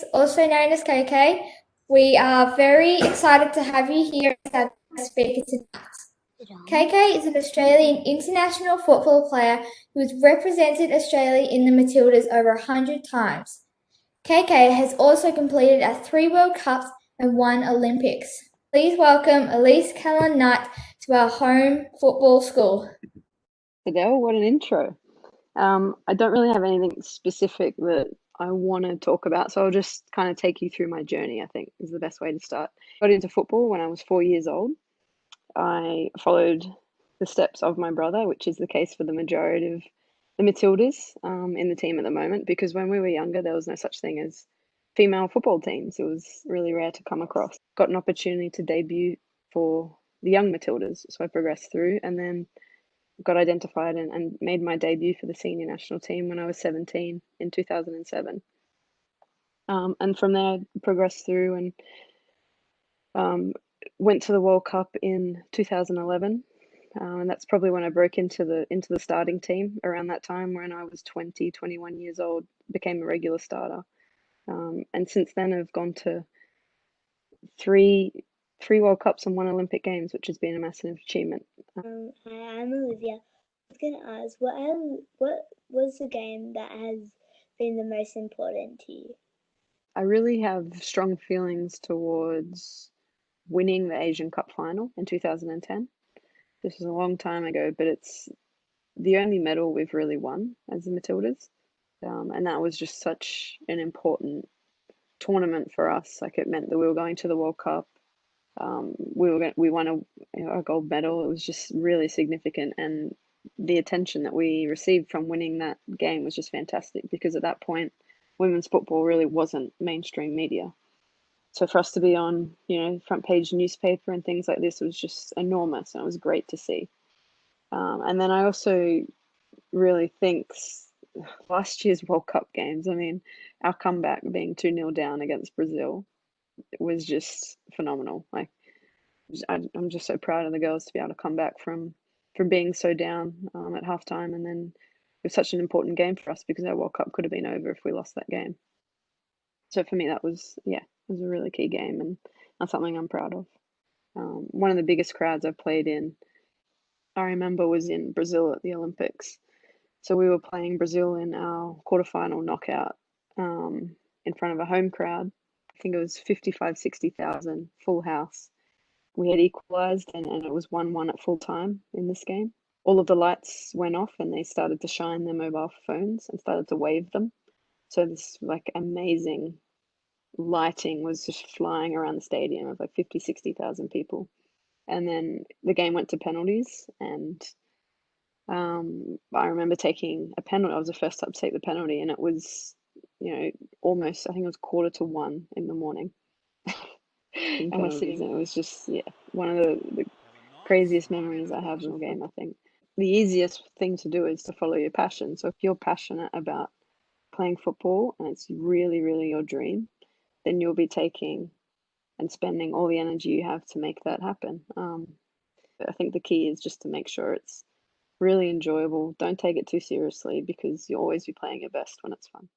Elise, also known as KK. We are very excited to have you here as our guest speaker tonight. KK is an Australian international football player who has represented Australia in the Matildas over 100 times. KK has also completed 3 World Cups and 1 Olympics. Please welcome Elise Kellond-Knight to our home football school. Adele, what an intro. I don't really have anything specific that I want to talk about, so I'll just kind of take you through my journey, I think is the best way to start. Got into football when I was 4 years old. I followed the steps of my brother, which is the case for the majority of the Matildas in the team at the moment, because when we were younger, there was no such thing as female football teams. It was really rare to come across. Got an opportunity to debut for the young Matildas, so I progressed through and then got identified and made my debut for the senior national team when I was 17 in 2007. And from there, progressed through and went to the World Cup in 2011. And that's probably when I broke into the starting team around that time when I was 20, 21 years old, became a regular starter. And since then I've gone to three World Cups and 1 Olympic Games, which has been a massive achievement. Hi, I'm Olivia. I was going to ask, what was the game that has been the most important to you? I really have strong feelings towards winning the Asian Cup final in 2010. This was a long time ago, but it's the only medal we've really won as the Matildas. And that was just such an important tournament for us. Like, it meant that we were going to the World Cup. We won a gold medal. It was just really significant, and the attention that we received from winning that game was just fantastic, because at that point women's football really wasn't mainstream media. So for us to be on, front page newspaper and things like this was just enormous, and it was great to see. And then I also really think last year's World Cup games, I mean, our comeback being 2-0 down against Brazil was just phenomenal. Like, I'm just so proud of the girls to be able to come back from being so down at halftime, and then it was such an important game for us because our World Cup could have been over if we lost that game. So for me, that was a really key game, and that's something I'm proud of. One of the biggest crowds I've played in, I remember, was in Brazil at the Olympics. So we were playing Brazil in our quarterfinal knockout in front of a home crowd. I think it was 55, 60,000, full house. We had equalised, and it was 1-1 at full time in this game. All of the lights went off and they started to shine their mobile phones and started to wave them. So this amazing lighting was just flying around the stadium of 50, 60,000 people. And then the game went to penalties, and I remember taking a penalty. I was the first up to take the penalty, and it was, almost, I think it was 1:45 in the morning. And we're sitting there. It was just, one of the craziest memories I have of a game, I think. The easiest thing to do is to follow your passion. So if you're passionate about playing football and it's really, really your dream, then you'll be taking and spending all the energy you have to make that happen. I think the key is just to make sure it's really enjoyable. Don't take it too seriously, because you'll always be playing your best when it's fun.